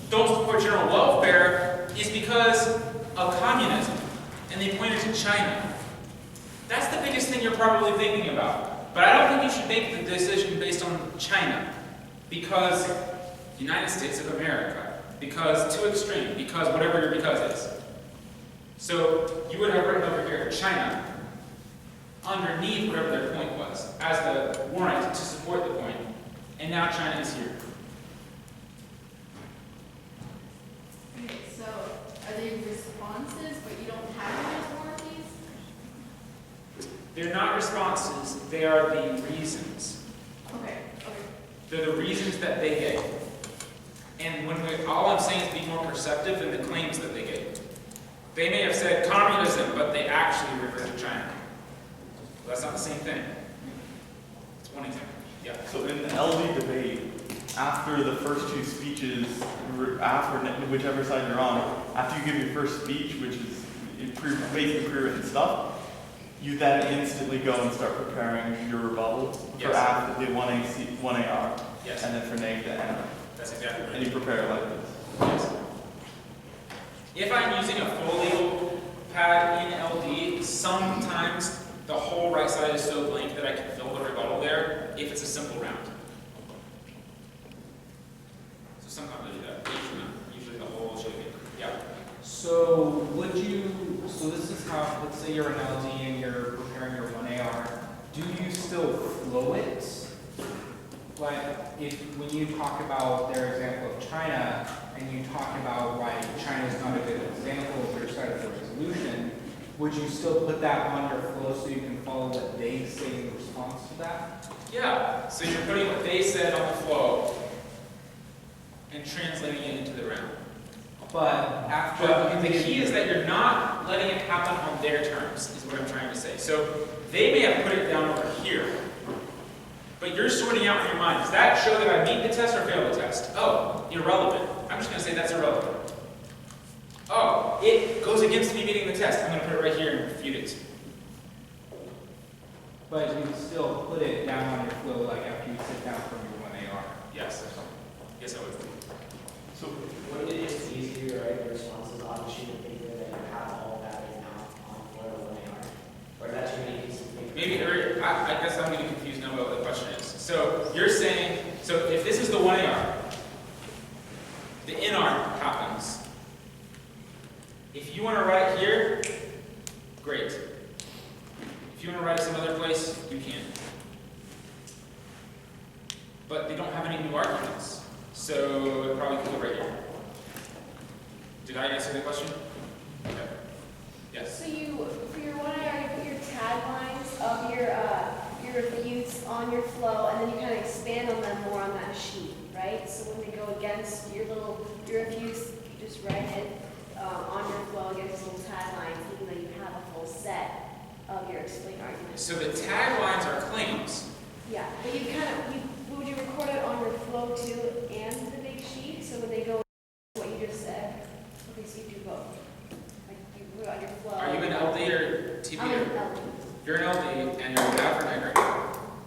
don't support general welfare is because of communism. And they pointed to China. That's the biggest thing you're probably thinking about. But I don't think you should make the decision based on China. Because United States of America. Because too extreme. Because whatever your because is. So you would have written over here China underneath whatever their point was as the warrant to support the point. And now China is here. Okay, so are they responses, but you don't have them as warranties? They're not responses, they are the reasons. Okay. They're the reasons that they gave. And all I'm saying is be more perceptive than the claims that they gave. They may have said communism, but they actually referred to China. Well, that's not the same thing. It's one example. Yeah. So in the LD debate, after the first two speeches, after whichever side you're on, after you give your first speech, which is basically pre-written stuff, you then instantly go and start preparing your rebuttal for after the 1AR, Yes. and then for neg to N. That's exactly right. And you prepare it like this. Yes. If I'm using a full legal pad in LD, sometimes the whole right side is so blank that I can fill the rebuttal there if it's a simple round. So sometimes I do that. Usually the whole should be. Yeah. So so this is how, let's say you're an LD and you're preparing your 1AR, do you still flow it? Like, when you talk about their example of China, and you talk about why China is not a good example of your side of the resolution, would you still put that on your flow so you can follow what they say in response to that? Yeah. So you're putting what they said on the flow and translating it into the round. But But the key is that you're not letting it happen on their terms, is what I'm trying to say. So they may have put it down over here, but you're sorting out in your mind, does that show that I meet the test or fail the test? Oh, irrelevant. I'm just going to say that's irrelevant. Oh, it goes against me meeting the test. I'm going to put it right here and refute it. But you still put it down on your flow like after you sit down from your 1AR. Yes. Yes, I would. So Wouldn't it just be easier to write the responses on the sheet of paper that you have all that right now on whatever one they are? Or is that too many pieces of paper? Maybe, I guess I'm getting confused now about what the question is. So you're saying, so if this is the 1AR, the NR happens. If you want to write here, great. If you want to write some other place, you can. But they don't have any new arguments. So it probably could go right here. Did I answer the question? Okay. Yes. So you, for your 1IR, you put your taglines of your reviews on your flow, and then you kind of expand on them more on that sheet, right? So when they go against your reviews, you just write it on your flow against little taglines, even though you have a full set of your explain arguments. So the taglines are claims. Yeah, but would you record it on your flow too and the big sheet? So when they go, what you just said, okay, so you do both. Like you put it on your flow. Are you an LD or TP? I'm an LD. You're an LD and you're AF or neg right now?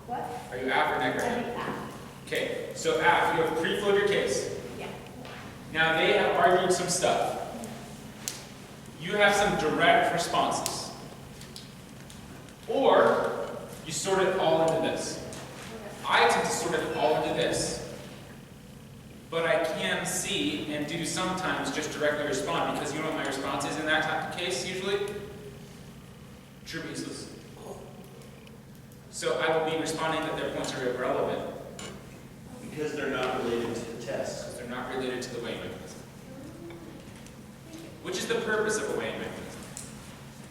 What? Are you AF or neg right I now? think AF. Okay, so AF, you have pre-flowed your case. Yeah. Now they have argued some stuff. You have some direct responses. Or you sort it all into this. I tend to sort it all into this. But I can see and do sometimes just directly respond because you know what my response is in that type of case usually? True baseless. So I will be responding that their points are irrelevant. Because they're not related to the test. Because they're not related to the weighing mechanism. Which is the purpose of a weighing mechanism.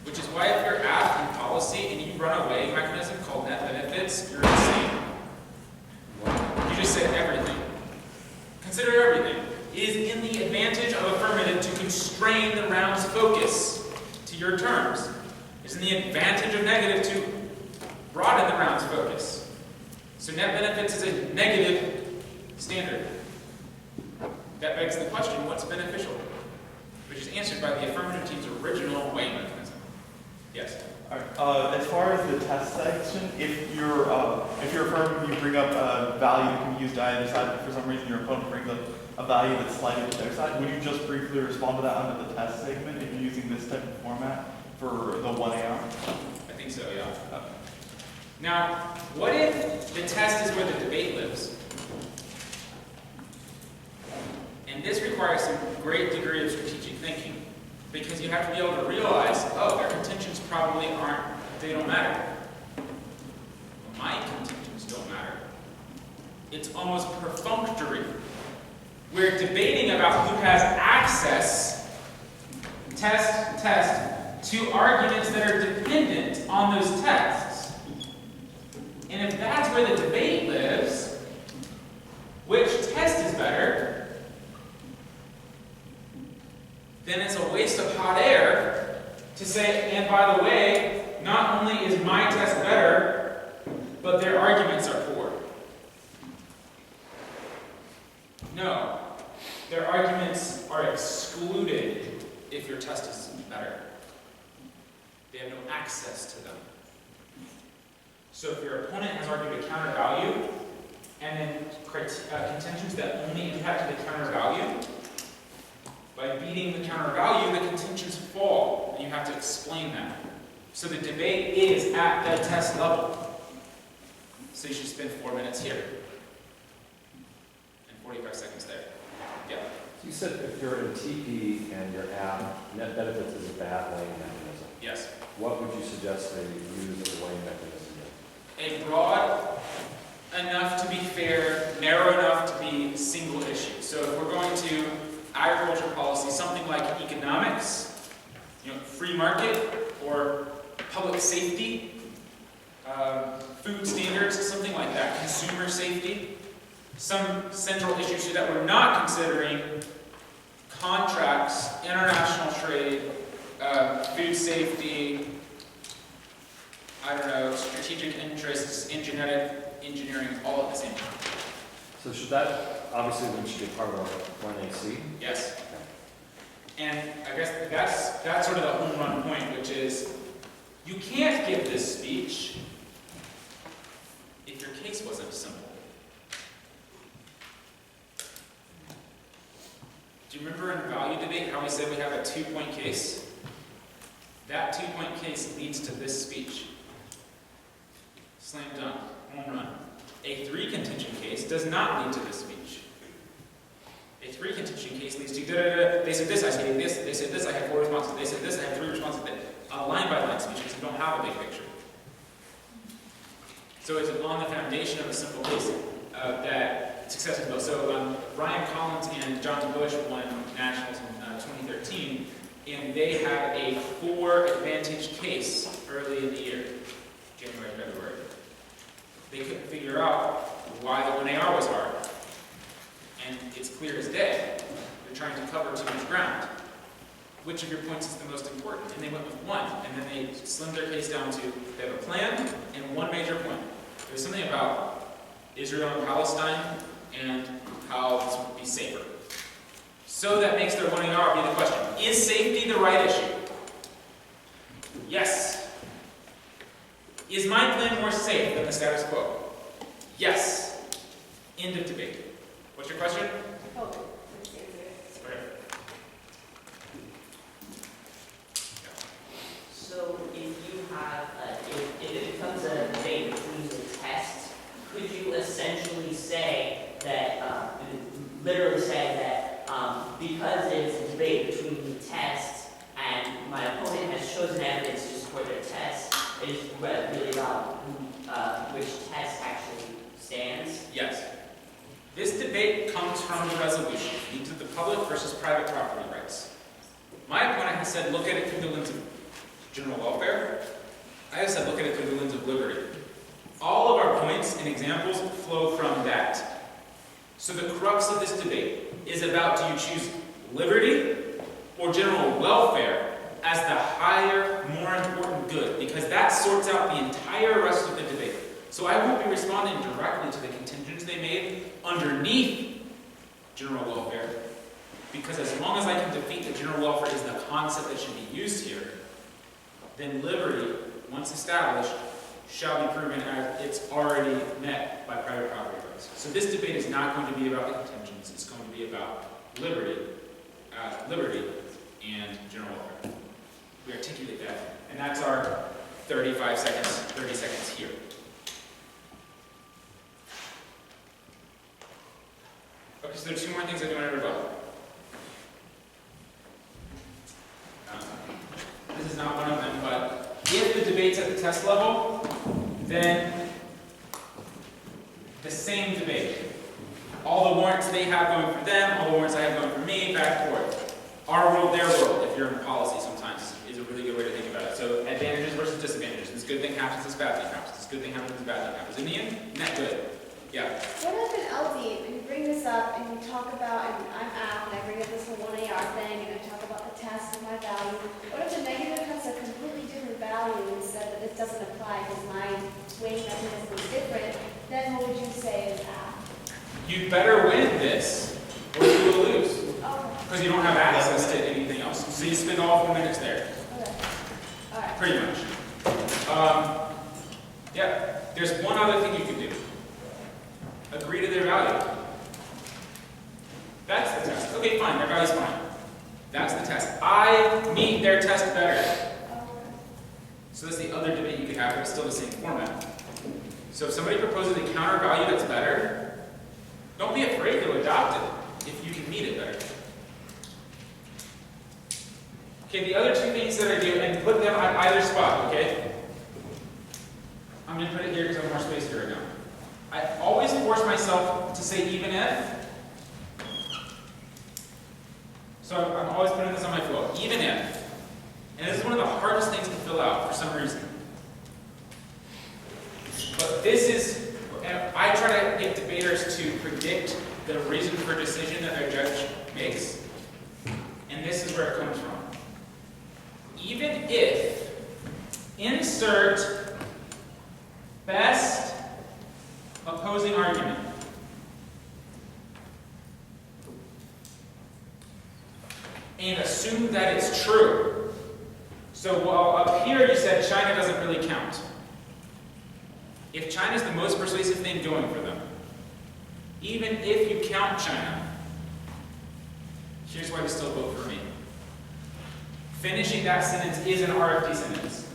Which is why if you're asked in policy and you run a weighing mechanism called net benefits, you're insane. You just said everything. Consider everything. It is in the advantage of affirmative to constrain the round's focus to your terms. It's in the advantage of negative to broaden the round's focus. So net benefits is a negative standard. That begs the question, what's beneficial? Which is answered by the affirmative team's original weighing mechanism. Yes? Alright, as far as the test section, if you're affirmative, you bring up a value that can be used to either side, but for some reason your opponent brings up a value that's slightly to their side, would you just briefly respond to that under the test segment if you're using this type of format for the 1AR? I think so, yeah. Now, what if the test is where the debate lives? And this requires some great degree of strategic thinking, because you have to be able to realize, oh, their contentions probably they don't matter. Well, my contentions don't matter. It's almost perfunctory. We're debating about who has access, test, to arguments that are dependent on those tests. And if that's where the debate lives, which test is better, then it's a waste of hot air to say, and by the way, not only is my test better, but their arguments are poor. No, their arguments are excluded if your test is better. They have no access to them. So if your opponent has argued a counter value, and then contentions that only impact the counter value, by beating the counter value, the contentions fall, and you have to explain that. So the debate is at the test level. So you should spend 4 minutes here, and 45 seconds there. Yeah. You said if you're in TP and you're at net benefits is a bad weighing mechanism. Yes. What would you suggest they use as a weighing mechanism? A broad enough to be fair, narrow enough to be single issue. So if we're going to agriculture policy, something like economics, free market, or public safety, food standards, something like that, consumer safety, some central issues so that we're not considering contracts, international trade, food safety, strategic interests in genetic engineering all at the same time. So should that, obviously, then should be part of our 1AC? Yes. Okay. And I guess that's sort of the home run point, which is you can't give this speech if your case wasn't simple. Do you remember in the value debate how we said we have a 2-point case? That 2-point case leads to this speech. Slam dunk, home run. A 3 contention case does not lead to this speech. A 3 contention case leads to They said this, I said this. They said this, I have 4 responses. They said this, I have 3 responses. A line-by-line speech because you don't have a big picture. So it's on the foundation of a simple case. that successes bill. So Ryan Collins and John Bush won nationals in 2013, and they had a 4 advantage case early in the year, January, February. They couldn't figure out why the 1AR was hard. And it's clear as day. They're trying to cover too much ground. Which of your points is the most important? And they went with 1. And then they slimmed their case down to they have a plan and 1 major point. There's something about Israel and Palestine and how this would be safer. So that makes their 1AR be the question. Is safety the right issue? Yes. Is my plan more safe than the status quo? Yes. End of debate. What's your question? Oh, let's answer it. Okay. So if you have, if it becomes a debate between the tests, could you essentially say that, literally say that because it's a debate between the tests and my opponent has chosen evidence to support their test, it is really about which test actually stands? Yes. This debate comes from the resolution. Needs of the public versus private property rights. My opponent has said look at it through the lens of general welfare. I have said look at it through the lens of liberty. All of our points and examples flow from that. So the crux of this debate is about do you choose liberty or general welfare as the higher, more important good, because that sorts out the entire rest of the debate. So I won't be responding directly to the contentions they made underneath general welfare, because as long as I can defeat that general welfare is the concept that should be used here, then liberty, once established, shall be proven as it's already met by private property rights. So this debate is not going to be about the contentions, it's going to be about liberty and general welfare. We articulate that, and that's our 35 seconds, 30 seconds here. Okay, so there are 2 more things I do want to rebuttal. This is not one of them, but if the debate's at the test level, then the same debate. All the warrants they have going for them, all the warrants I have going for me, back and forth. Our world, their world, if you're in policy sometimes, is a really good way to think about it. So advantages versus disadvantages. This good thing happens, this bad thing happens. This good thing happens, this bad thing happens. In the end, net good. Yeah. What if an LD, and you bring this up and you talk about, and I'm out, and I bring up this whole 1AR thing, and I talk about the test and my value. What if the negative has a completely different value and said that this doesn't apply because my weighing mechanism is different? Then what would you say is out? You'd better win this, or you will lose. Okay. Because you don't have access to anything else. So you spend all 4 minutes there. Okay. All right. Pretty much. Yeah. There's one other thing you can do. Agree to their value. That's the test. Okay, fine, their value's fine. That's the test. I meet their test better. So that's the other debate you could have, but it's still the same format. So if somebody proposes a counter value that's better, don't be afraid to adopt it if you can meet it better. Okay, the other 2 things that I do, and put them on either spot, okay? I'm going to put it here because I have more space here right now. I always force myself to say even if. So I'm always putting this on my flow. Even if. And this is one of the hardest things to fill out for some reason. But this is, I try to get debaters to predict the reason for decision that their judge makes. And this is where it comes from. Even if, insert best opposing argument. And assume that it's true. So while up here you said China doesn't really count. If China is the most persuasive thing going for them, even if you count China, here's why they still vote for me. Finishing that sentence is an RFD sentence.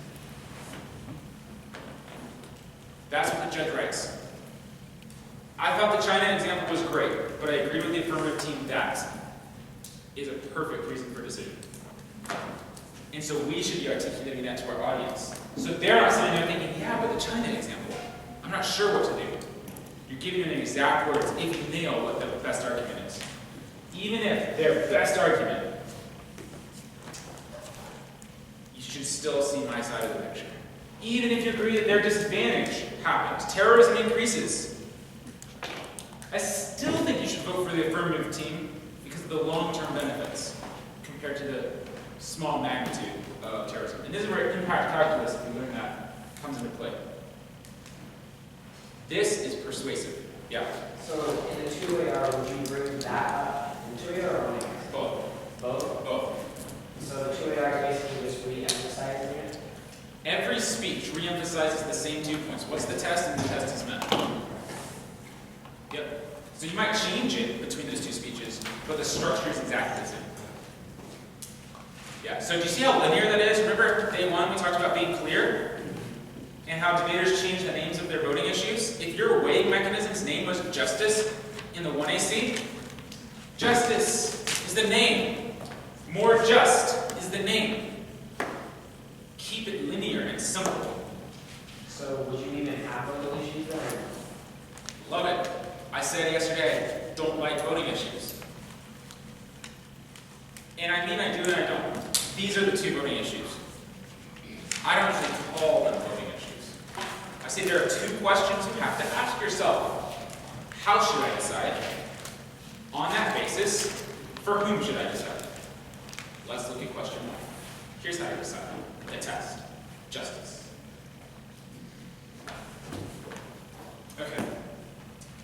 That's what the judge writes. I thought the China example was great, but I agree with the affirmative team that is a perfect reason for decision. And so we should be articulating that to our audience. So they're not sitting there thinking, yeah, but the China example, I'm not sure what to do. You're giving them exact words if you nail what the best argument is. Even if their best argument, you should still see my side of the picture. Even if you agree that their disadvantage happens, terrorism increases, I still think you should vote for the affirmative team because of the long-term benefits compared to the small magnitude of terrorism. And this is where impact calculus, if you learn that, comes into play. This is persuasive. Yeah? So in the 2AR, would you bring that up in 2AR or 1AR? Both. Both? Both. So the 2AR basically just re-emphasizing it? Every speech re-emphasizes the same 2 points. What's the test and the test is met. Yep. So you might change it between those two speeches, but the structure is exactly the same. Yeah, so do you see how linear that is? Remember day one we talked about being clear? And how debaters change the names of their voting issues? If your weighing mechanism's name was justice in the 1AC, justice is the name. More just is the name. Keep it linear and simple. So would you even have voting issues then? Love it. I said yesterday, don't like voting issues. And I mean I do and I don't. These are the 2 voting issues. I don't actually call them voting issues. I say there are 2 questions you have to ask yourself. How should I decide? On that basis, for whom should I decide? Let's look at question 1. Here's how you decide. The test. Justice. Okay.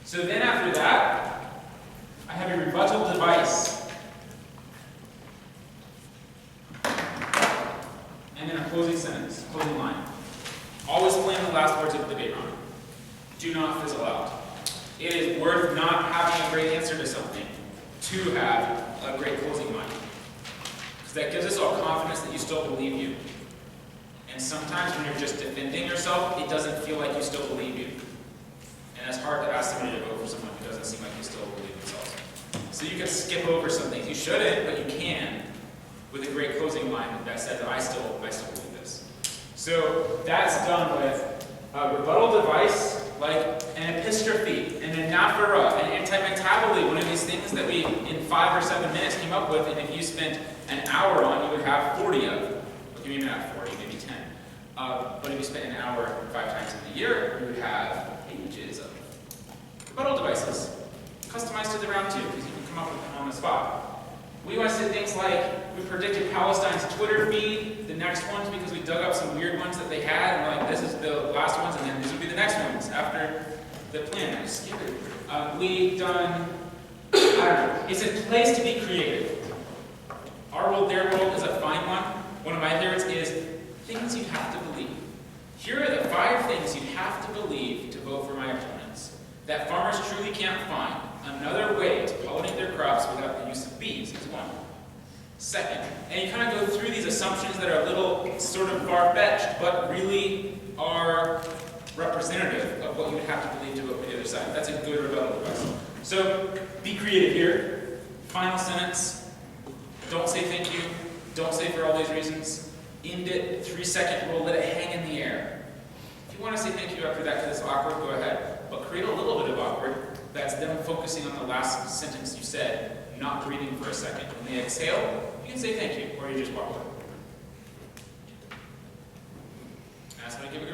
So then after that, I have a rebuttal device. And then a closing sentence, closing line. Always plan the last words of the debate round. Do not fizzle out. It is worth not having a great answer to something to have a great closing line. Because that gives us all confidence that you still believe you. And sometimes when you're just defending yourself, it doesn't feel like you still believe you. And it's hard to ask somebody to vote for someone who doesn't seem like they still believe themselves. So you can skip over some things. You shouldn't, but you can, with a great closing line that says, I still believe this. So that's done with a rebuttal device, like an epistrophe, an anaphora, an anti-metaboly, one of these things that we, in 5 or 7 minutes, came up with, and if you spent an hour on, you would have 40 of. Okay, maybe not 40, maybe 10. But if you spent an hour 5 times in the year, you would have pages of rebuttal devices, customized to the round 2, because you can come up with them on the spot. We want to say things like, we predicted Palestine's Twitter feed, the next ones, because we dug up some weird ones that they had, and we're like, this is the last ones, and then these will be the next ones after the plan. I skip it. We've done, I don't know, it's a place to be creative. Our world, their world is a fine one. One of my favorites is things you have to believe. Here are the 5 things you have to believe to vote for my opponents. That farmers truly can't find another way to pollinate their crops without the use of bees is 1. Second, and you kind of go through these assumptions that are a little sort of far-fetched, but really are representative of what you would have to believe to vote for the other side. That's a good rebuttal device. So be creative here. Final sentence. Don't say thank you. Don't say for all these reasons. End it. 3-second rule. Let it hang in the air. If you want to say thank you after that because it's awkward, go ahead. But create a little bit of awkward. That's them focusing on the last sentence you said, not breathing for a second. When they exhale, you can say thank you, or you just walk away. That's how I give a